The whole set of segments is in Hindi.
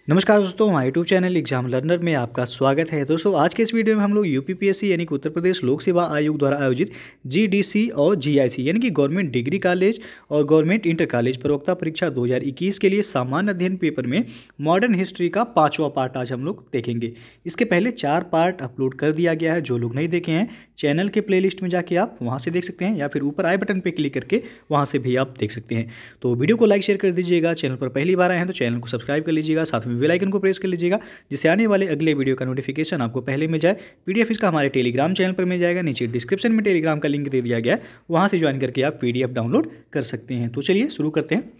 नमस्कार दोस्तों, हमारे यूट्यूब चैनल एग्जाम लर्नर में आपका स्वागत है। दोस्तों आज के इस वीडियो में हम लोग यूपीपीएससी यानी कि उत्तर प्रदेश लोक सेवा आयोग द्वारा आयोजित जीडीसी और जीआईसी यानी कि गवर्नमेंट डिग्री कॉलेज और गवर्नमेंट इंटर कॉलेज प्रवक्ता परीक्षा 2021 के लिए सामान्य अध्ययन पेपर में मॉडर्न हिस्ट्री का 5वां पार्ट आज हम लोग देखेंगे। इसके पहले 4 पार्ट अपलोड कर दिया गया है। जो लोग नहीं देखे हैं चैनल के प्लेलिस्ट में जाके आप वहाँ से देख सकते हैं या फिर ऊपर आई बटन पर क्लिक करके वहाँ से भी आप देख सकते हैं। तो वीडियो को लाइक शेयर कर दीजिएगा। चैनल पर पहली बार आए हैं तो चैनल को सब्सक्राइब कर लीजिएगा, साथ में बेल आइकन को प्रेस कर लीजिएगा जिससे आने वाले अगले वीडियो का नोटिफिकेशन आपको पहले मिल जाए। पीडीएफ इसका हमारे टेलीग्राम चैनल पर मिल जाएगा, नीचे डिस्क्रिप्शन में टेलीग्राम का लिंक दे दिया गया है, वहां से ज्वाइन करके आप पीडीएफ डाउनलोड कर सकते हैं। तो चलिए शुरू करते हैं।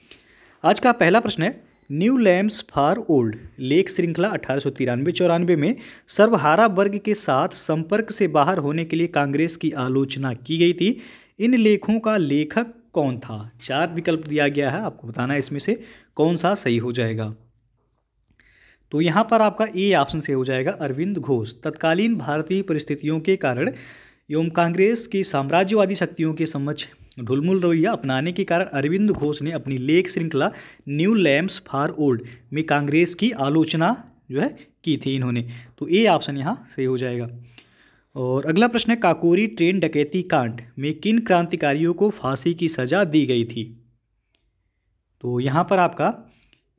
आज का पहला प्रश्न है, न्यू लैम्प्स फॉर ओल्ड लेख श्रृंखला 1893-94 में सर्वहारा वर्ग के साथ संपर्क से बाहर होने के लिए कांग्रेस की आलोचना की गई थी। इन लेखों का लेखक कौन था? 4 विकल्प दिया गया है, आपको बताना है इसमें से कौन सा सही हो जाएगा। तो यहाँ पर आपका ए ऑप्शन से हो जाएगा अरविंद घोष। तत्कालीन भारतीय परिस्थितियों के कारण एवं कांग्रेस की साम्राज्यवादी शक्तियों के समक्ष ढुलमुल रवैया अपनाने के कारण अरविंद घोष ने अपनी लेख श्रृंखला न्यू लैम्प्स फॉर ओल्ड में कांग्रेस की आलोचना जो है की थी इन्होंने। तो ए ऑप्शन यहाँ सही हो जाएगा। और अगला प्रश्न है, काकोरी ट्रेन डकैती कांड में किन क्रांतिकारियों को फांसी की सजा दी गई थी? तो यहाँ पर आपका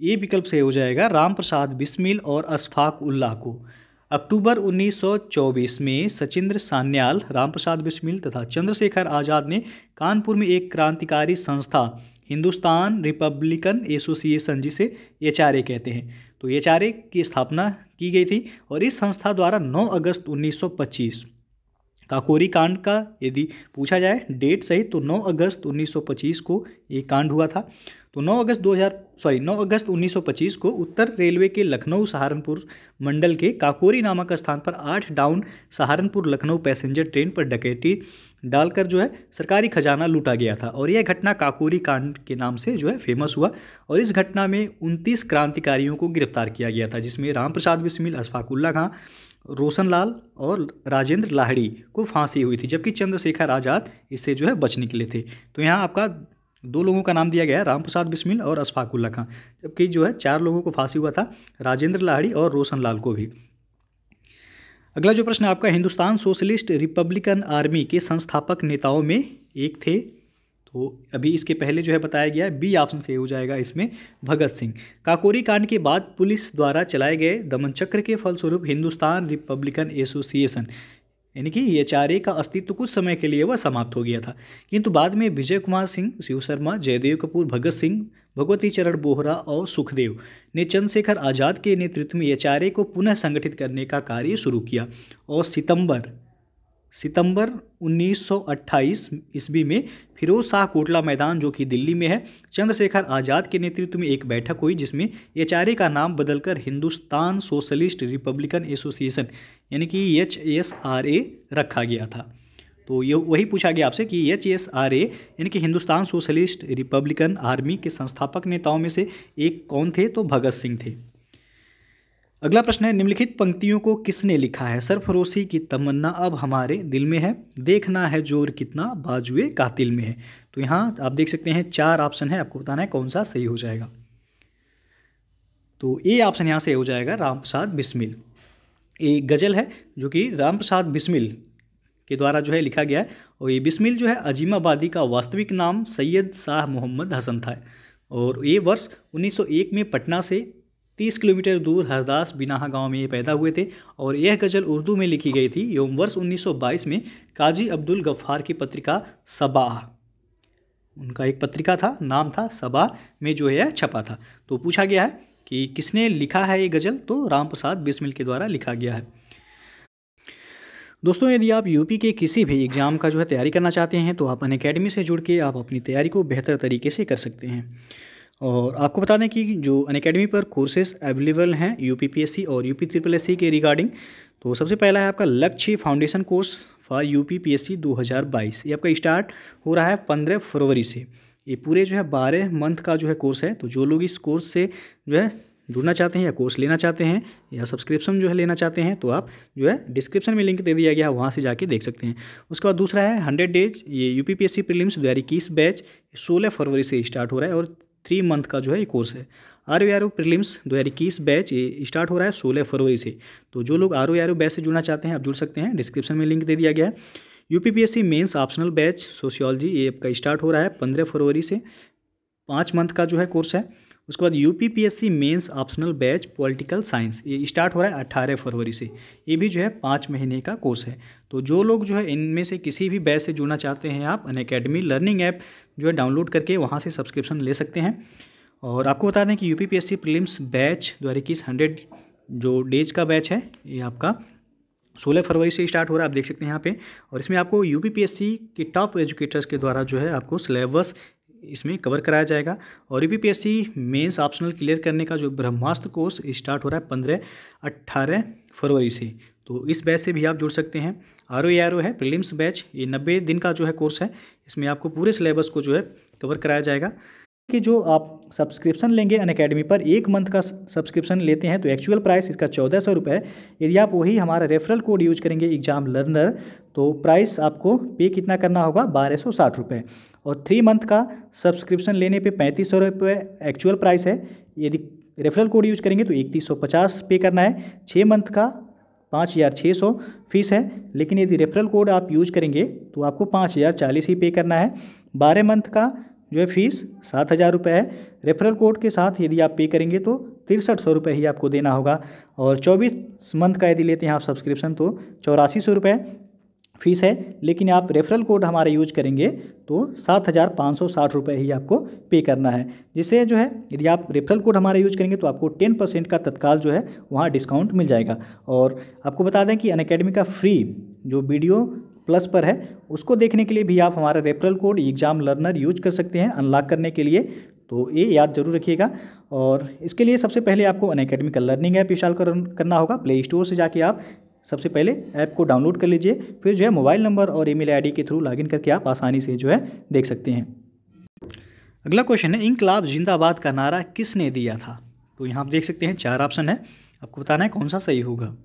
ये विकल्प से हो जाएगा राम प्रसाद बिस्मिल और अशफाक उल्लाह को। अक्टूबर 1924 में सचिंद्र सान्याल, राम प्रसाद बिस्मिल तथा चंद्रशेखर आज़ाद ने कानपुर में एक क्रांतिकारी संस्था हिंदुस्तान रिपब्लिकन एसोसिएशन, जिसे एचआरए कहते हैं, तो एचआरए की स्थापना की गई थी। और इस संस्था द्वारा 9 अगस्त 1925 काकोरी कांड का यदि पूछा जाए डेट सही तो 9 अगस्त 1925 को ये कांड हुआ था। तो 9 अगस्त 1925 को उत्तर रेलवे के लखनऊ सहारनपुर मंडल के काकोरी नामक स्थान पर 8 down Saharanpur Lucknow passenger train पर डकैती डालकर जो है सरकारी खजाना लूटा गया था। और यह घटना काकोरी कांड के नाम से जो है फेमस हुआ। और इस घटना में 29 क्रांतिकारियों को गिरफ्तार किया गया था, जिसमें राम प्रसाद बिस्मिल, अशफाक उल्लाह खां, रोशनलाल और राजेंद्र लाहिड़ी को फांसी हुई थी, जबकि चंद्रशेखर आज़ाद इससे जो है बच निकले थे। तो यहाँ आपका 2 लोगों का नाम दिया गया है, राम प्रसाद बिस्मिल और अशफाक उल्लाह खां, जबकि जो है 4 लोगों को फांसी हुआ था, राजेंद्र लाहिड़ी और रोशनलाल को भी। अगला जो प्रश्न है आपका, हिंदुस्तान सोशलिस्ट रिपब्लिकन आर्मी के संस्थापक नेताओं में एक थे। तो अभी इसके पहले जो है बताया गया है, बी ऑप्शन से हो जाएगा इसमें भगत सिंह। काकोरी कांड के बाद पुलिस द्वारा चलाए गए दमन चक्र के फलस्वरूप हिंदुस्तान रिपब्लिकन एसोसिएशन यानी कि एचआरए का अस्तित्व कुछ समय के लिए वह समाप्त हो गया था, किंतु बाद में विजय कुमार सिंह, शिव शर्मा, जयदेव कपूर, भगत सिंह, भगवती चरण बोहरा और सुखदेव ने चंद्रशेखर आज़ाद के नेतृत्व में एचआरए को पुनः संगठित करने का कार्य शुरू किया। और सितंबर 1928 ईस्वी में फिरोज शाह कोटला मैदान, जो कि दिल्ली में है, चंद्रशेखर आज़ाद के नेतृत्व में एक बैठक हुई जिसमें एचआरए का नाम बदलकर हिंदुस्तान सोशलिस्ट रिपब्लिकन एसोसिएशन यानी कि HSRA रखा गया था। तो ये वही पूछा गया आपसे कि HSRA यानी कि हिंदुस्तान सोशलिस्ट रिपब्लिकन आर्मी के संस्थापक नेताओं में से एक कौन थे? तो भगत सिंह थे। अगला प्रश्न है, निम्नलिखित पंक्तियों को किसने लिखा है? सरफरोशी की तमन्ना अब हमारे दिल में है, देखना है जोर कितना बाजुए कातिल में है। तो यहाँ आप देख सकते हैं 4 ऑप्शन है, आपको बताना है कौन सा सही हो जाएगा। तो ए ऑप्शन यहाँ से हो जाएगा राम प्रसाद बिस्मिल। एक गज़ल है जो कि राम प्रसाद बिस्मिल के द्वारा जो है लिखा गया है। और ये बिस्मिल जो है अजीमाबादी का वास्तविक नाम सैयद शाह मोहम्मद हसन था। और ये वर्ष 1901 में पटना से 30 किलोमीटर दूर हरदास बिनाहा गांव में ये पैदा हुए थे। और यह गज़ल उर्दू में लिखी गई थी एवं वर्ष 1922 में काजी अब्दुल गफ्फार की पत्रिका सबाह, उनका एक पत्रिका था, नाम था सबाह, में जो है छपा था। तो पूछा गया है कि किसने लिखा है ये गज़ल? तो राम प्रसाद बिस्मिल के द्वारा लिखा गया है। दोस्तों यदि आप यूपी के किसी भी एग्ज़ाम का जो है तैयारी करना चाहते हैं तो आप अनअकैडमी से जुड़ के आप अपनी तैयारी को बेहतर तरीके से कर सकते हैं। और आपको बता दें कि जो अनअकैडमी पर कोर्सेज अवेलेबल हैं यूपीपीएससी और यूपीएससी के रिगार्डिंग, तो सबसे पहला है आपका लक्ष्य फाउंडेशन कोर्स फॉर यूपीपीएससी 2022। ये आपका स्टार्ट हो रहा है 15 फरवरी से। ये पूरे जो है 12 मंथ का जो है कोर्स है। तो जो लोग इस कोर्स से जो है जुड़ना चाहते हैं या कोर्स लेना चाहते हैं या सब्सक्रिप्शन जो है लेना चाहते हैं तो आप जो है डिस्क्रिप्शन में लिंक दे दिया गया है, वहाँ से जाके देख सकते हैं। उसके बाद दूसरा है 100 डेज, ये यूपीपीएससी प्रीलिम्स 2021 बैच 16 फरवरी से स्टार्ट हो रहा है और 3 मंथ का जो है ये कोर्स है। ROARO प्रीलिम्स 2021 बैच ये स्टार्ट हो रहा है 16 फरवरी से। तो जो लोग ROARO बैच से जुड़ना चाहते हैं आप जुड़ सकते हैं, डिस्क्रिप्शन में लिंक दे दिया गया है। UPPSC mains optional batch sociology ये आपका स्टार्ट हो रहा है 15 फरवरी से, 5 मंथ का जो है कोर्स है। उसके बाद UPPSC mains optional batch political science ये स्टार्ट हो रहा है 18 फरवरी से, ये भी जो है 5 महीने का कोर्स है। तो जो लोग जो है इनमें से किसी भी बैच से जुड़ना चाहते हैं आप अनअकैडमी लर्निंग ऐप जो है डाउनलोड करके वहाँ से सब्सक्रिप्शन ले सकते हैं। और आपको बता दें कि UPPSC प्रीलिम्स बैच 2021 100 जो डेज का बैच है ये आपका 16 फरवरी से स्टार्ट हो रहा है, आप देख सकते हैं यहाँ पे। और इसमें आपको UPPSC के टॉप एजुकेटर्स के द्वारा जो है आपको सिलेबस इसमें कवर कराया जाएगा। और UPPSC मेंस ऑप्शनल क्लियर करने का जो ब्रह्मास्त्र कोर्स स्टार्ट हो रहा है 15-18 फरवरी से, तो इस बैच से भी आप जुड़ सकते हैं। ROARO है प्रीलिम्स बैच, ये 90 दिन का जो है कोर्स है, इसमें आपको पूरे सिलेबस को जो है कवर कराया जाएगा। कि जो आप सब्सक्रिप्शन लेंगे अनअकैडमी पर 1 मंथ का सब्सक्रिप्शन लेते हैं तो एक्चुअल प्राइस इसका 1400 रुपये है। यदि आप वही हमारा रेफरल कोड यूज करेंगे एग्जाम लर्नर तो प्राइस आपको पे कितना करना होगा 1260 रुपये। और 3 मंथ का सब्सक्रिप्शन लेने पे 3500 रुपये एक्चुअल प्राइस है। यदि रेफरल कोड यूज करेंगे तो 3150 पे करना है। 6 मंथ का 5600 फीस है, लेकिन यदि रेफरल कोड आप यूज करेंगे तो आपको 5040 ही पे करना है। 12 मंथ का जो है फीस 7000 रुपये है। रेफरल कोड के साथ यदि आप पे करेंगे तो 6300 रुपये ही आपको देना होगा। और 24 मंथ का यदि लेते हैं आप सब्सक्रिप्शन तो 8400 रुपये फीस है, लेकिन आप रेफरल कोड हमारा यूज करेंगे तो 7560 रुपये ही आपको पे करना है। जिससे जो है यदि आप रेफरल कोड हमारा यूज करेंगे तो आपको 10% का तत्काल जो है वहाँ डिस्काउंट मिल जाएगा। और आपको बता दें कि अनअकैडमी का फ्री जो वीडियो प्लस पर है उसको देखने के लिए भी आप हमारा referral code exam learner use कर सकते हैं अनलॉक करने के लिए, तो ये याद जरूर रखिएगा। और इसके लिए सबसे पहले आपको अनअकैडमी का लर्निंग ऐप इंस्टॉल करना होगा। प्ले स्टोर से जाके आप सबसे पहले ऐप को डाउनलोड कर लीजिए, फिर जो है मोबाइल नंबर और ईमेल आईडी के थ्रू लॉगिन करके आप आसानी से जो है देख सकते हैं। अगला क्वेश्चन है इंकलाब जिंदाबाद का नारा किसने दिया था। तो यहाँ आप देख सकते हैं 4 ऑप्शन है, आपको बताना है कौन सा सही होगा।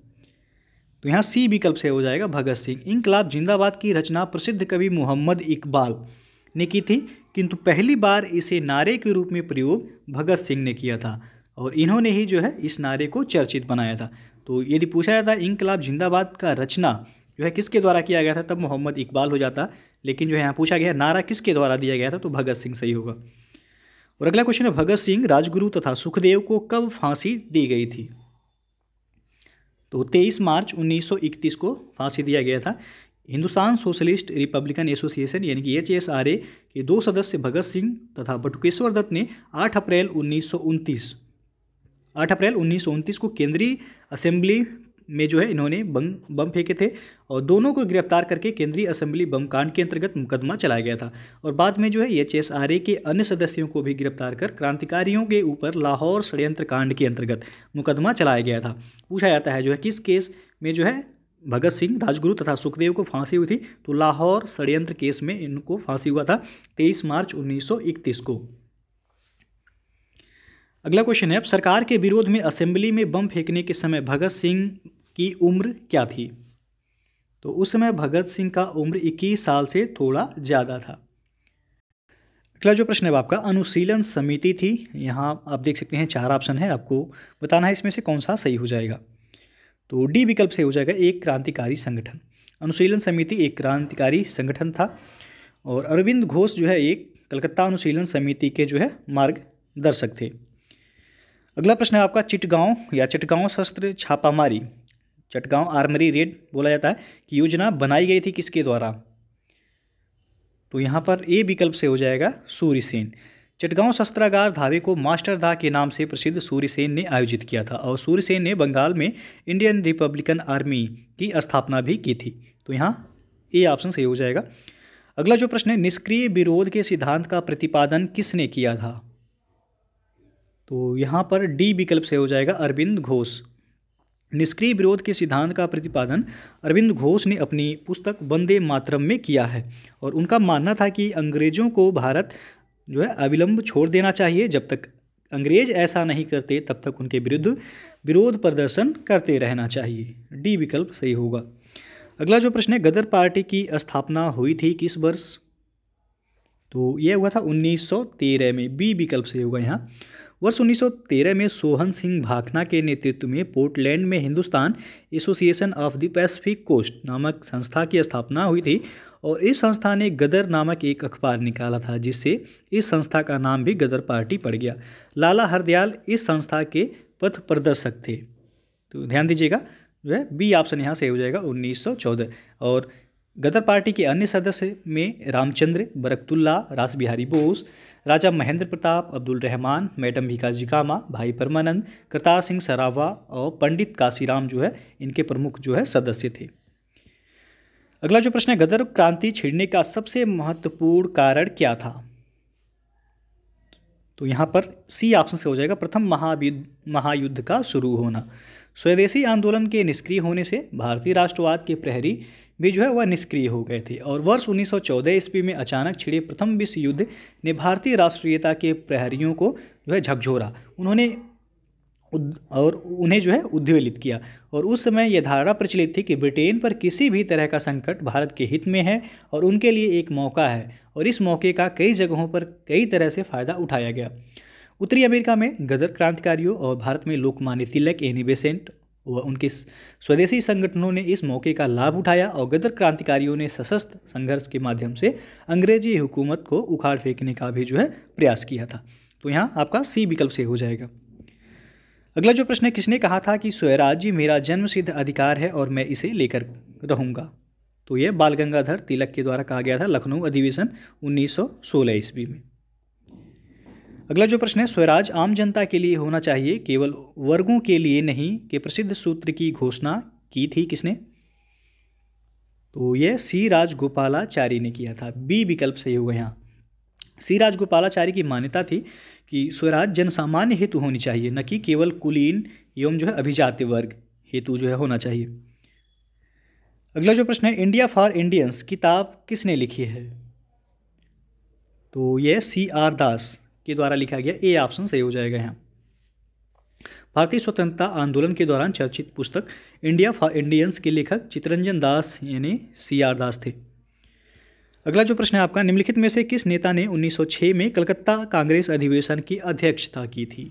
तो यहाँ सी विकल्प से हो जाएगा भगत सिंह। इंकलाब जिंदाबाद की रचना प्रसिद्ध कवि मोहम्मद इकबाल ने की थी, किंतु पहली बार इसे नारे के रूप में प्रयोग भगत सिंह ने किया था और इन्होंने ही जो है इस नारे को चर्चित बनाया था। तो यदि पूछा जाता इंकलाब जिंदाबाद का रचना जो है किसके द्वारा किया गया था तब मोहम्मद इकबाल हो जाता, लेकिन जो है यहाँ पूछा गया नारा किसके द्वारा दिया गया था तो भगत सिंह सही होगा। और अगला क्वेश्चन है भगत सिंह, राजगुरु तथा सुखदेव को कब फांसी दी गई थी। तो 23 मार्च 1931 को फांसी दिया गया था। हिंदुस्तान सोशलिस्ट रिपब्लिकन एसोसिएशन यानी कि HSRA के 2 सदस्य भगत सिंह तथा बटुकेश्वर दत्त ने 8 अप्रैल 1929 को केंद्रीय असेंबली में जो है इन्होंने बम फेंके थे और दोनों को गिरफ्तार करके केंद्रीय असेंबली बम कांड के अंतर्गत मुकदमा चलाया गया था। और बाद में जो है HSRA के अन्य सदस्यों को भी गिरफ्तार कर क्रांतिकारियों के ऊपर लाहौर षड्यंत्र कांड के अंतर्गत मुकदमा चलाया गया था। पूछा जाता है जो है किस केस में जो है भगत सिंह, राजगुरु तथा सुखदेव को फांसी हुई थी, तो लाहौर षड्यंत्र केस में इनको फांसी हुआ था 23 मार्च 1931 को। अगला क्वेश्चन है अब सरकार के विरोध में असेंबली में बम फेंकने के समय भगत सिंह की उम्र क्या थी। तो उस समय भगत सिंह का उम्र 21 साल से थोड़ा ज़्यादा था। अगला जो प्रश्न है आपका अनुशीलन समिति थी। यहाँ आप देख सकते हैं 4 ऑप्शन है, आपको बताना है इसमें से कौन सा सही हो जाएगा। तो डी विकल्प से हो जाएगा एक क्रांतिकारी संगठन। अनुशीलन समिति एक क्रांतिकारी संगठन था और अरविंद घोष जो है एक कलकत्ता अनुशीलन समिति के जो है मार्गदर्शक थे। अगला प्रश्न है आपका चिटगांव या चटगांव शस्त्र छापामारी, चटगांव आर्मरी रेड बोला जाता है कि योजना बनाई गई थी किसके द्वारा। तो यहाँ पर ए विकल्प से हो जाएगा सूर्यसेन। चटगांव शस्त्रागार धावे को मास्टरदा के नाम से प्रसिद्ध सूर्यसेन ने आयोजित किया था और सूर्यसेन ने बंगाल में इंडियन रिपब्लिकन आर्मी की स्थापना भी की थी। तो यहाँ ए ऑप्शन सही हो जाएगा। अगला जो प्रश्न है निष्क्रिय विरोध के सिद्धांत का प्रतिपादन किसने किया था। तो यहाँ पर डी विकल्प से हो जाएगा अरविंद घोष। निष्क्रिय विरोध के सिद्धांत का प्रतिपादन अरविंद घोष ने अपनी पुस्तक वंदे मातरम में किया है और उनका मानना था कि अंग्रेजों को भारत जो है अविलंब छोड़ देना चाहिए। जब तक अंग्रेज ऐसा नहीं करते तब तक उनके विरुद्ध विरोध प्रदर्शन करते रहना चाहिए। डी विकल्प सही होगा। अगला जो प्रश्न है गदर पार्टी की स्थापना हुई थी किस वर्ष। तो यह हुआ था 1913 में, बी विकल्प से होगा यहाँ। वर्ष 1913 में सोहन सिंह भाखना के नेतृत्व में पोर्टलैंड में Hindustan association of the Pacific coast नामक संस्था की स्थापना हुई थी और इस संस्था ने गदर नामक एक अखबार निकाला था, जिससे इस संस्था का नाम भी गदर पार्टी पड़ गया। लाला हरदयाल इस संस्था के पथ प्रदर्शक थे। तो ध्यान दीजिएगा, जो है बी ऑप्शन यहाँ से हो जाएगा 1914। और गदर पार्टी के अन्य सदस्य में रामचंद्र, बरकतुल्ला, रास बिहारी बोस, राजा महेंद्र प्रताप, अब्दुल रहमान, मैडम भिकाजी कामा, भाई परमानंद, करतार सिंह सराभा और पंडित काशीराम जो है इनके प्रमुख जो है सदस्य थे। अगला जो प्रश्न है, गदर क्रांति छिड़ने का सबसे महत्वपूर्ण कारण क्या था? तो यहाँ पर सी ऑप्शन से हो जाएगा प्रथम महायुद्ध का शुरू होना। स्वदेशी आंदोलन के निष्क्रिय होने से भारतीय राष्ट्रवाद के प्रहरी भी जो है वह निष्क्रिय हो गए थे और वर्ष 1914 ईस्वी में अचानक छिड़े प्रथम विश्व युद्ध ने भारतीय राष्ट्रीयता के प्रहरियों को जो है झकझोरा, उन्हें जो है उद्वेलित किया। और उस समय यह धारणा प्रचलित थी कि ब्रिटेन पर किसी भी तरह का संकट भारत के हित में है और उनके लिए एक मौका है, और इस मौके का कई जगहों पर कई तरह से फ़ायदा उठाया गया। उत्तरी अमेरिका में गदर क्रांतिकारियों और भारत में लोकमान्य तिलक, एनी बेसेंट व उनके स्वदेशी संगठनों ने इस मौके का लाभ उठाया और गदर क्रांतिकारियों ने सशस्त्र संघर्ष के माध्यम से अंग्रेजी हुकूमत को उखाड़ फेंकने का भी जो है प्रयास किया था। तो यहाँ आपका सी विकल्प से हो जाएगा। अगला जो प्रश्न है, किसने कहा था कि स्वराज्य मेरा जन्मसिद्ध अधिकार है और मैं इसे लेकर रहूँगा? तो यह बाल गंगाधर तिलक के द्वारा कहा गया था, लखनऊ अधिवेशन 1916 ईस्वी में। अगला जो प्रश्न है, स्वराज आम जनता के लिए होना चाहिए, केवल वर्गों के लिए नहीं के प्रसिद्ध सूत्र की घोषणा की थी किसने? तो यह सी राजगोपालाचारी ने किया था, बी विकल्प सही होगा यहाँ। सी राजगोपालाचारी की मान्यता थी कि स्वराज जनसामान्य हेतु होनी चाहिए, न कि केवल कुलीन एवं जो है अभिजात्य वर्ग हेतु जो है होना चाहिए। अगला जो प्रश्न है, इंडिया फॉर इंडियंस किताब किसने लिखी है? तो यह CR दास के द्वारा लिखा गया, ए ऑप्शन सही हो जाएगा यहाँ। भारतीय स्वतंत्रता आंदोलन के दौरान चर्चित पुस्तक इंडिया फॉर इंडियंस के लेखक चित्तरंजन दास यानी CR दास थे। अगला जो प्रश्न है आपका, निम्नलिखित में से किस नेता ने 1906 में कलकत्ता कांग्रेस अधिवेशन की अध्यक्षता की थी?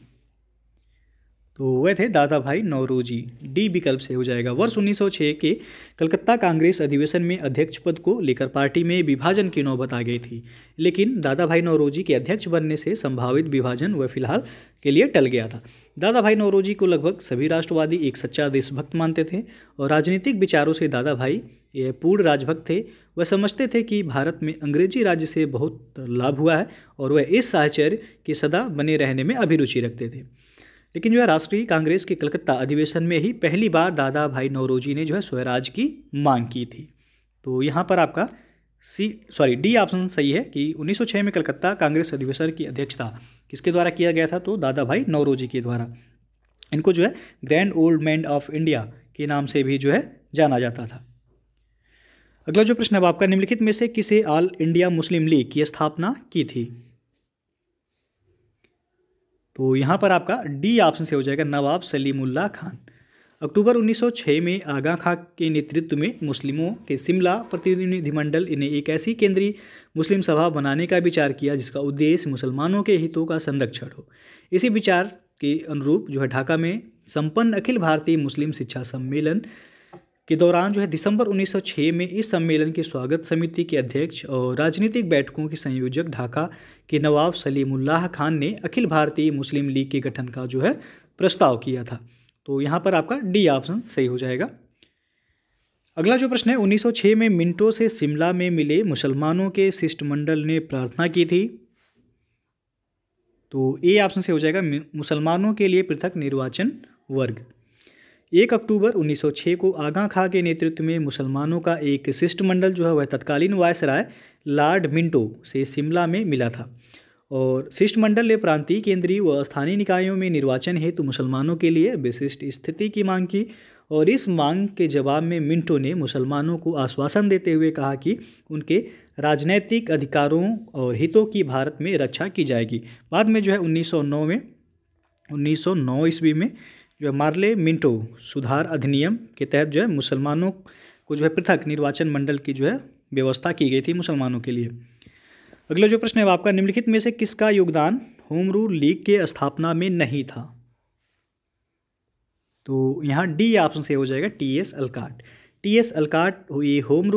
तो वह थे दादा भाई नौरोजी, डी विकल्प से हो जाएगा। वर्ष 1906 के कलकत्ता कांग्रेस अधिवेशन में अध्यक्ष पद को लेकर पार्टी में विभाजन की नौबत आ गई थी, लेकिन दादा भाई नौरोजी के अध्यक्ष बनने से संभावित विभाजन वह फिलहाल के लिए टल गया था। दादा भाई नौरोजी को लगभग सभी राष्ट्रवादी एक सच्चा देशभक्त मानते थे और राजनीतिक विचारों से दादा भाई ये पूर्ण राजभक्त थे। वह समझते थे कि भारत में अंग्रेजी राज्य से बहुत लाभ हुआ है और वह इस साहचर्य के सदा बने रहने में अभिरुचि रखते थे। लेकिन जो है राष्ट्रीय कांग्रेस के कलकत्ता अधिवेशन में ही पहली बार दादा भाई नौरोजी ने जो है स्वराज की मांग की थी। तो यहाँ पर आपका डी ऑप्शन सही है कि 1906 में कलकत्ता कांग्रेस अधिवेशन की अध्यक्षता किसके द्वारा किया गया था? तो दादा भाई नौरोजी के द्वारा। इनको जो है grand old man of India के नाम से भी जो है जाना जाता था। अगला जो प्रश्न है आपका, निम्नलिखित में से किसे ऑल इंडिया मुस्लिम लीग की स्थापना की थी? तो यहाँ पर आपका डी ऑप्शन से हो जाएगा, नवाब सलीमुल्लाह खान। अक्टूबर 1906 में आगा खां के नेतृत्व में मुस्लिमों के शिमला प्रतिनिधिमंडल ने एक ऐसी केंद्रीय मुस्लिम सभा बनाने का विचार किया जिसका उद्देश्य मुसलमानों के हितों का संरक्षण हो। इसी विचार के अनुरूप जो है ढाका में संपन्न अखिल भारतीय मुस्लिम शिक्षा सम्मेलन के दौरान जो है दिसंबर 1906 में इस सम्मेलन के स्वागत समिति के अध्यक्ष और राजनीतिक बैठकों के संयोजक ढाका के नवाब सलीमुल्लाह खान ने अखिल भारतीय मुस्लिम लीग के गठन का जो है प्रस्ताव किया था। तो यहाँ पर आपका डी ऑप्शन सही हो जाएगा। अगला जो प्रश्न है, 1906 में मिंटो से शिमला में मिले मुसलमानों के शिष्टमंडल ने प्रार्थना की थी। तो ए ऑप्शन से हो जाएगा, मुसलमानों के लिए पृथक निर्वाचन वर्ग। 1 अक्टूबर 1906 को आगा खां के नेतृत्व में मुसलमानों का एक शिष्टमंडल जो है वह तत्कालीन वायसराय लॉर्ड मिंटो से शिमला में मिला था और शिष्टमंडल ने प्रांतीय, केंद्रीय व स्थानीय निकायों में निर्वाचन हेतु मुसलमानों के लिए विशिष्ट स्थिति की मांग की और इस मांग के जवाब में मिंटो ने मुसलमानों को आश्वासन देते हुए कहा कि उनके राजनैतिक अधिकारों और हितों की भारत में रक्षा की जाएगी। बाद में जो है 1909 ईस्वी में जो है मार्ले मिंटो सुधार अधिनियम के तहत जो है मुसलमानों को जो है पृथक निर्वाचन मंडल की जो है व्यवस्था की गई थी मुसलमानों के लिए। अगला जो प्रश्न है वो आपका, निम्नलिखित में से किसका योगदान होम रूल लीग के स्थापना में नहीं था? तो यहाँ डी ऑप्शन से हो जाएगा, टी.एस. अलकाट। टी.एस. अलकाट ये होम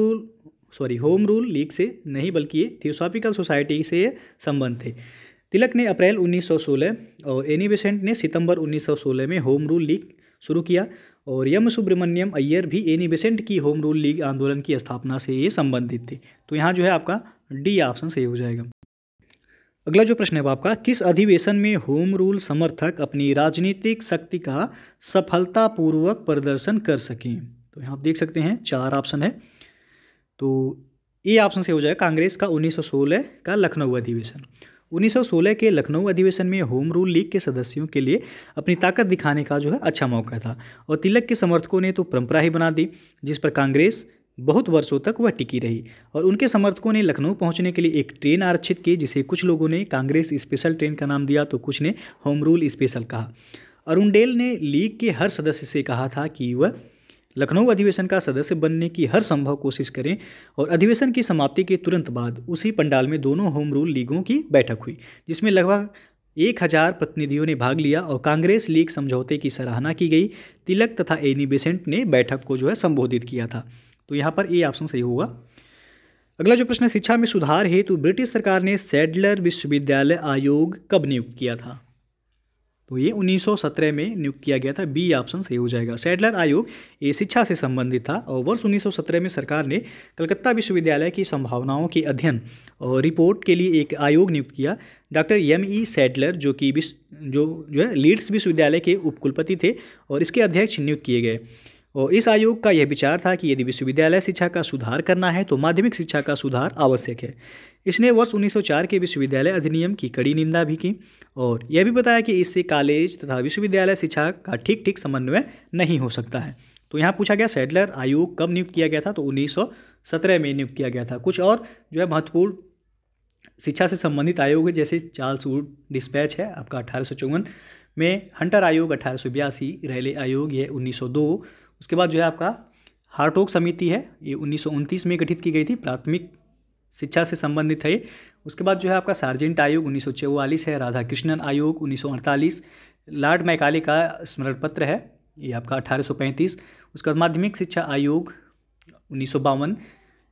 रूल लीग से नहीं बल्कि ये थियोसॉफिकल सोसाइटी से संबंध थे। तिलक ने अप्रैल 1916 और एनी बेसेंट ने सितंबर 1916 में होम रूल लीग शुरू किया और यम सुब्रमण्यम अय्यर भी एनी बेसेंट की होम रूल लीग आंदोलन की स्थापना से ये संबंधित थे। तो यहाँ जो है आपका डी ऑप्शन सही हो जाएगा। अगला जो प्रश्न है वो आपका, किस अधिवेशन में होम रूल समर्थक अपनी राजनीतिक शक्ति का सफलतापूर्वक प्रदर्शन कर सकें? तो यहाँ आप देख सकते हैं 4 ऑप्शन है। तो ए ऑप्शन से हो जाएगा कांग्रेस का 1916 का लखनऊ अधिवेशन। 1916 के लखनऊ अधिवेशन में होम रूल लीग के सदस्यों के लिए अपनी ताकत दिखाने का जो है अच्छा मौका था और तिलक के समर्थकों ने तो परंपरा ही बना दी जिस पर कांग्रेस बहुत वर्षों तक वह टिकी रही और उनके समर्थकों ने लखनऊ पहुंचने के लिए एक ट्रेन आरक्षित की जिसे कुछ लोगों ने कांग्रेस स्पेशल ट्रेन का नाम दिया तो कुछ ने होम रूल स्पेशल कहा। अरुणडेल ने लीग के हर सदस्य से कहा था कि वह लखनऊ अधिवेशन का सदस्य बनने की हर संभव कोशिश करें और अधिवेशन की समाप्ति के तुरंत बाद उसी पंडाल में दोनों होम रूल लीगों की बैठक हुई जिसमें लगभग 1000 प्रतिनिधियों ने भाग लिया और कांग्रेस लीग समझौते की सराहना की गई। तिलक तथा एनी बेसेंट ने बैठक को जो है संबोधित किया था। तो यहाँ पर ए ऑप्शन सही होगा। अगला जो प्रश्न है, शिक्षा में सुधार हेतु ब्रिटिश सरकार ने सैडलर विश्वविद्यालय आयोग कब नियुक्त किया था? तो ये 1917 में नियुक्त किया गया था। बी ऑप्शन सही हो जाएगा। सैडलर आयोग ये शिक्षा से संबंधित था और वर्ष 1917 में सरकार ने कलकत्ता विश्वविद्यालय की संभावनाओं के अध्ययन और रिपोर्ट के लिए एक आयोग नियुक्त किया। डॉक्टर एम.ई. सैडलर जो कि जो है लीड्स विश्वविद्यालय के उपकुलपति थे और इसके अध्यक्ष नियुक्त किए गए और इस आयोग का यह विचार था कि यदि विश्वविद्यालय शिक्षा का सुधार करना है तो माध्यमिक शिक्षा का सुधार आवश्यक है। इसने वर्ष 1904 के विश्वविद्यालय अधिनियम की कड़ी निंदा भी की और यह भी बताया कि इससे कॉलेज तथा विश्वविद्यालय शिक्षा का ठीक समन्वय नहीं हो सकता है। तो यहाँ पूछा गया सैडलर आयोग कब नियुक्त किया गया था? तो 1917 में नियुक्त किया गया था। कुछ और जो है महत्वपूर्ण शिक्षा से संबंधित आयोग है जैसे चार्ल्स वुड डिस्पैच है आपका 1854 में, हंटर आयोग 1882, रैले आयोग ये 1902, उसके बाद जो है आपका हार्टोग समिति है ये 1929 में गठित की गई थी, प्राथमिक शिक्षा से संबंधित है। उसके बाद जो है आपका सार्जेंट आयोग 1944 है, राधा कृष्णन आयोग 1948, लॉर्ड मैकाले का स्मरण पत्र है ये आपका 1835, उसके बाद माध्यमिक शिक्षा आयोग 1952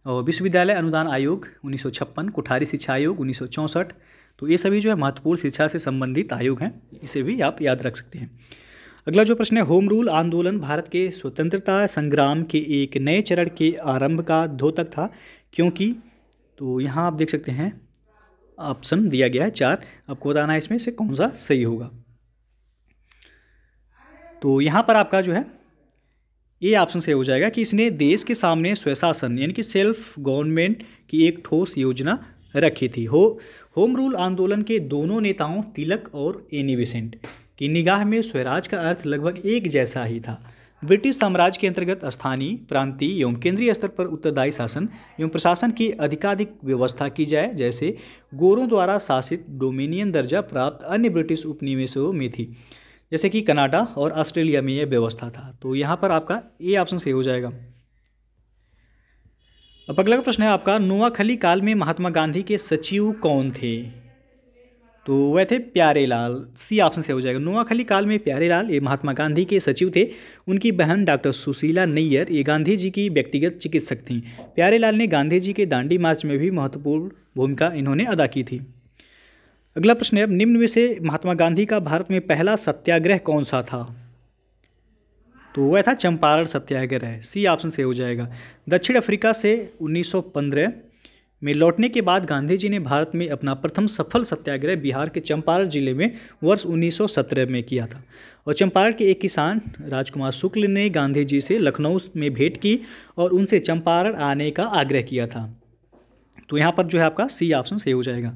और विश्वविद्यालय अनुदान आयोग 1956, कोठारी शिक्षा आयोग 1964। तो ये सभी जो है महत्वपूर्ण शिक्षा से संबंधित आयोग हैं, इसे भी आप याद रख सकते हैं। अगला जो प्रश्न है, होम रूल आंदोलन भारत के स्वतंत्रता संग्राम के एक नए चरण के आरंभ का द्योतक था क्योंकि, तो यहाँ आप देख सकते हैं ऑप्शन दिया गया है 4, आपको बताना है इसमें से कौन सा सही होगा। तो यहाँ पर आपका जो है ये ऑप्शन सही हो जाएगा कि इसने देश के सामने स्वशासन यानी कि सेल्फ गवर्नमेंट की एक ठोस योजना रखी थी। होम रूल आंदोलन के दोनों नेताओं तिलक और एनी बेसेंट की निगाह में स्वराज का अर्थ लगभग एक जैसा ही था। ब्रिटिश साम्राज्य के अंतर्गत स्थानीय, प्रांतीय एवं केंद्रीय स्तर पर उत्तरदायी शासन एवं प्रशासन की अधिकाधिक व्यवस्था की जाए जैसे गोरों द्वारा शासित डोमिनियन दर्जा प्राप्त अन्य ब्रिटिश उपनिवेशों में थी, जैसे कि कनाडा और ऑस्ट्रेलिया में यह व्यवस्था था। तो यहाँ पर आपका ए ऑप्शन सही हो जाएगा। अब अगला प्रश्न है आपका, नोआखली काल में महात्मा गांधी के सचिव कौन थे? तो वह थे प्यारेलाल। सी ऑप्शन से हो जाएगा। नोआखली काल में प्यारेलाल ये महात्मा गांधी के सचिव थे। उनकी बहन डॉक्टर सुशीला नैयर ये गांधी जी की व्यक्तिगत चिकित्सक थीं। प्यारेलाल ने गांधी जी के दांडी मार्च में भी महत्वपूर्ण भूमिका इन्होंने अदा की थी। अगला प्रश्न है, निम्न में से महात्मा गांधी का भारत में पहला सत्याग्रह कौन सा था? तो वह था चंपारण सत्याग्रह। सी ऑप्शन से हो जाएगा। दक्षिण अफ्रीका से 1915 में लौटने के बाद गांधी जी ने भारत में अपना प्रथम सफल सत्याग्रह बिहार के चंपारण जिले में वर्ष 1917 में किया था और चंपारण के एक किसान राजकुमार शुक्ल ने गांधी जी से लखनऊ में भेंट की और उनसे चंपारण आने का आग्रह किया था। तो यहाँ पर जो है आपका सी ऑप्शन सही हो जाएगा।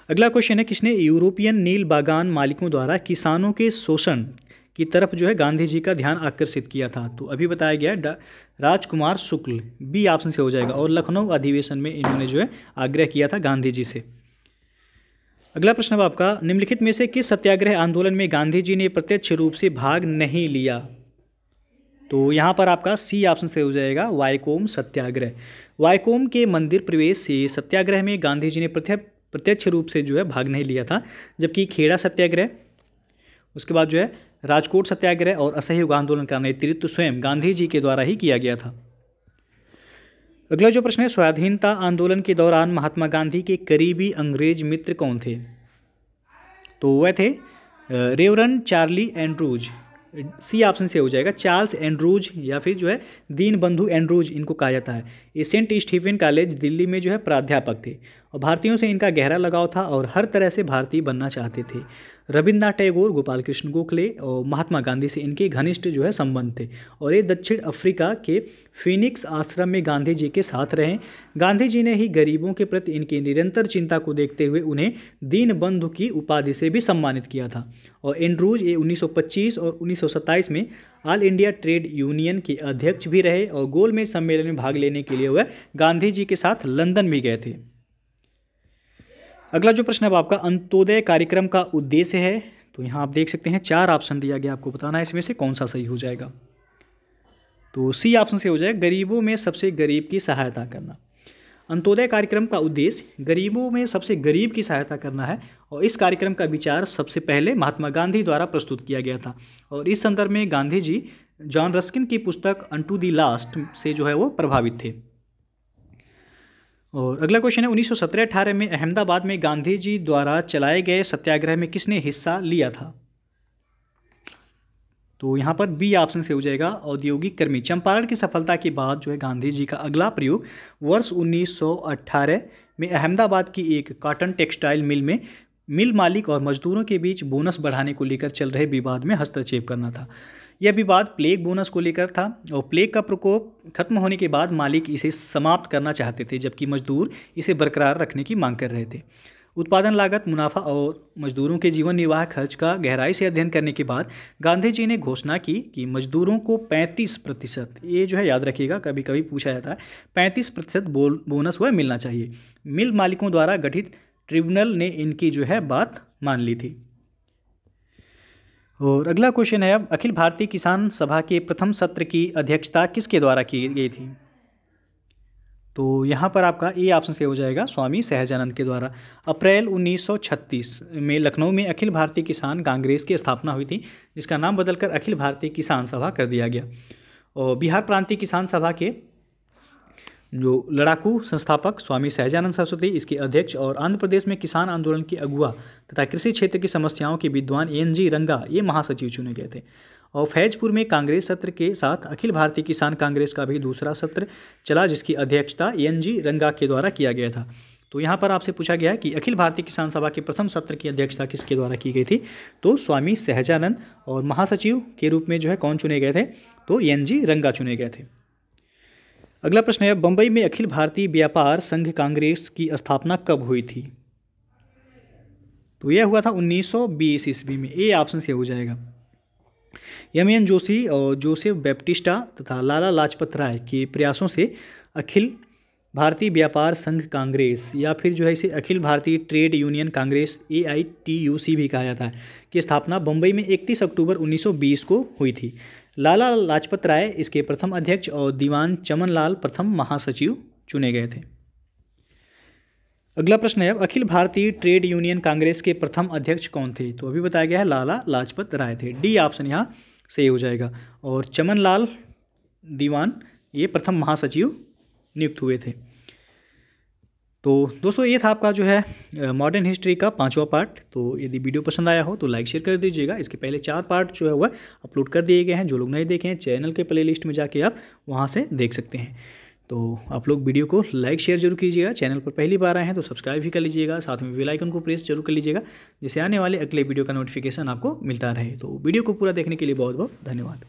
अगला क्वेश्चन है, किसने यूरोपियन नील बागान मालिकों द्वारा किसानों के शोषण की तरफ जो है गांधी जी का ध्यान आकर्षित किया था? तो अभी बताया गया राजकुमार शुक्ल। बी ऑप्शन से हो जाएगा। और लखनऊ अधिवेशन में इन्होंने जो है आग्रह किया था गांधी जी से। अगला प्रश्न है आपका, निम्नलिखित में से किस सत्याग्रह आंदोलन में गांधी जी ने प्रत्यक्ष रूप से भाग नहीं लिया? तो यहाँ पर आपका सी ऑप्शन से हो जाएगा, वायकोम सत्याग्रह। वायकोम के मंदिर प्रवेश से सत्याग्रह में गांधी जी ने प्रत्यक्ष रूप से जो है भाग नहीं लिया था, जबकि खेड़ा सत्याग्रह, उसके बाद जो है राजकोट सत्याग्रह और असहयोग आंदोलन का नेतृत्व स्वयं गांधी जी के द्वारा ही किया गया था। अगला जो प्रश्न है, स्वाधीनता आंदोलन के दौरान महात्मा गांधी के करीबी अंग्रेज मित्र कौन थे? तो वह थे रेवरन चार्ली एंड्रूज, सी ऑप्शन से हो जाएगा, चार्ल्स एंड्रूज या फिर जो है दीन बंधु एंड्रूज इनको कहा जाता है। ये सेंट स्टीफन कॉलेज दिल्ली में जो है प्राध्यापक थे और भारतीयों से इनका गहरा लगाव था और हर तरह से भारतीय बनना चाहते थे। रविन्द्रनाथ टैगोर, गोपाल कृष्ण गोखले और महात्मा गांधी से इनके घनिष्ठ जो है संबंध थे और ये दक्षिण अफ्रीका के फिनिक्स आश्रम में गांधी जी के साथ रहे। गांधी जी ने ही गरीबों के प्रति इनकी निरंतर चिंता को देखते हुए उन्हें दीन बंधु की उपाधि से भी सम्मानित किया था। और एंड्रूज ये 1925 और 1927 में ऑल इंडिया ट्रेड यूनियन के अध्यक्ष भी रहे और गोलमेज सम्मेलन में भाग लेने के लिए वह गांधी जी के साथ लंदन भी गए थे। अगला जो प्रश्न है वो आपका अंत्योदय कार्यक्रम का उद्देश्य है। तो यहाँ आप देख सकते हैं 4 ऑप्शन दिया गया, आपको बताना है इसमें से कौन सा सही हो जाएगा। तो सी ऑप्शन से हो जाएगा, गरीबों में सबसे गरीब की सहायता करना। अंत्योदय कार्यक्रम का उद्देश्य गरीबों में सबसे गरीब की सहायता करना है और इस कार्यक्रम का विचार सबसे पहले महात्मा गांधी द्वारा प्रस्तुत किया गया था और इस संदर्भ में गांधी जी जॉन रस्किन की पुस्तक अनटू द लास्ट से जो है वो प्रभावित थे। और अगला क्वेश्चन है, 1917-18 में अहमदाबाद में गांधी जी द्वारा चलाए गए सत्याग्रह में किसने हिस्सा लिया था? तो यहाँ पर बी ऑप्शन से हो जाएगा, औद्योगिक कर्मी। चंपारण की सफलता के बाद जो है गांधी जी का अगला प्रयोग वर्ष 1918 में अहमदाबाद की एक कॉटन टेक्सटाइल मिल में मिल मालिक और मजदूरों के बीच बोनस बढ़ाने को लेकर चल रहे विवाद में हस्तक्षेप करना था। यह विवाद प्लेग बोनस को लेकर था और प्लेग का प्रकोप खत्म होने के बाद मालिक इसे समाप्त करना चाहते थे, जबकि मजदूर इसे बरकरार रखने की मांग कर रहे थे। उत्पादन लागत, मुनाफा और मजदूरों के जीवन निर्वाह खर्च का गहराई से अध्ययन करने के बाद गांधी जी ने घोषणा की कि मजदूरों को 35%, ये जो है याद रखिएगा कभी कभी पूछा जाता है, 35% बोनस वह मिलना चाहिए। मिल मालिकों द्वारा गठित ट्रिब्यूनल ने इनकी जो है बात मान ली थी। और अगला क्वेश्चन है, अब अखिल भारतीय किसान सभा के प्रथम सत्र की अध्यक्षता किसके द्वारा की गई थी? तो यहाँ पर आपका ए ऑप्शन से हो जाएगा, स्वामी सहजानंद के द्वारा। अप्रैल 1936 में लखनऊ में अखिल भारतीय किसान कांग्रेस की स्थापना हुई थी, जिसका नाम बदलकर अखिल भारतीय किसान सभा कर दिया गया। और बिहार प्रांतीय किसान सभा के जो लड़ाकू संस्थापक स्वामी सहजानंद सरस्वती इसके अध्यक्ष और आंध्र प्रदेश में किसान आंदोलन के अगुआ तथा कृषि क्षेत्र की समस्याओं के विद्वान एन.जी. रंगा ये महासचिव चुने गए थे। और फैजपुर में कांग्रेस सत्र के साथ अखिल भारतीय किसान कांग्रेस का भी दूसरा सत्र चला, जिसकी अध्यक्षता एन.जी. रंगा के द्वारा किया गया था। तो यहाँ पर आपसे पूछा गया है कि अखिल भारतीय किसान सभा के प्रथम सत्र की अध्यक्षता किसके द्वारा की गई थी? तो स्वामी सहजानंद, और महासचिव के रूप में जो है कौन चुने गए थे? तो एन.जी. रंगा चुने गए थे। अगला प्रश्न है, बंबई में अखिल भारतीय व्यापार संघ कांग्रेस की स्थापना कब हुई थी? तो यह हुआ था 1920 ईस्वी में। ए ऑप्शन से हो जाएगा। एम.एन. जोशी और जोसेफ बैप्टिस्टा तथा लाला लाजपत राय के प्रयासों से अखिल भारतीय व्यापार संघ कांग्रेस या फिर जो है इसे Akhil Bharatiya trade union Congress AITUC भी कहा जाता है की स्थापना बंबई में 31 अक्टूबर 1920 को हुई थी। लाला लाजपत राय इसके प्रथम अध्यक्ष और दीवान चमन लाल प्रथम महासचिव चुने गए थे। अगला प्रश्न है, अखिल भारतीय ट्रेड यूनियन कांग्रेस के प्रथम अध्यक्ष कौन थे? तो अभी बताया गया है लाला लाजपत राय थे। डी ऑप्शन यहाँ सही हो जाएगा। और चमन लाल दीवान ये प्रथम महासचिव नियुक्त हुए थे। तो दोस्तों ये था आपका जो है मॉडर्न हिस्ट्री का 5वां पार्ट। तो यदि वीडियो पसंद आया हो तो लाइक शेयर कर दीजिएगा। इसके पहले 4 पार्ट जो है वह अपलोड कर दिए गए हैं, जो लोग नहीं देखे हैं चैनल के प्लेलिस्ट में जाके आप वहां से देख सकते हैं। तो आप लोग वीडियो को लाइक शेयर जरूर कीजिएगा। चैनल पर पहली बार आए हैं तो सब्सक्राइब भी कर लीजिएगा, साथ में बेल आइकन को प्रेस जरूर कर लीजिएगा, जिससे आने वाले अगले वीडियो का नोटिफिकेशन आपको मिलता रहे। तो वीडियो को पूरा देखने के लिए बहुत बहुत धन्यवाद।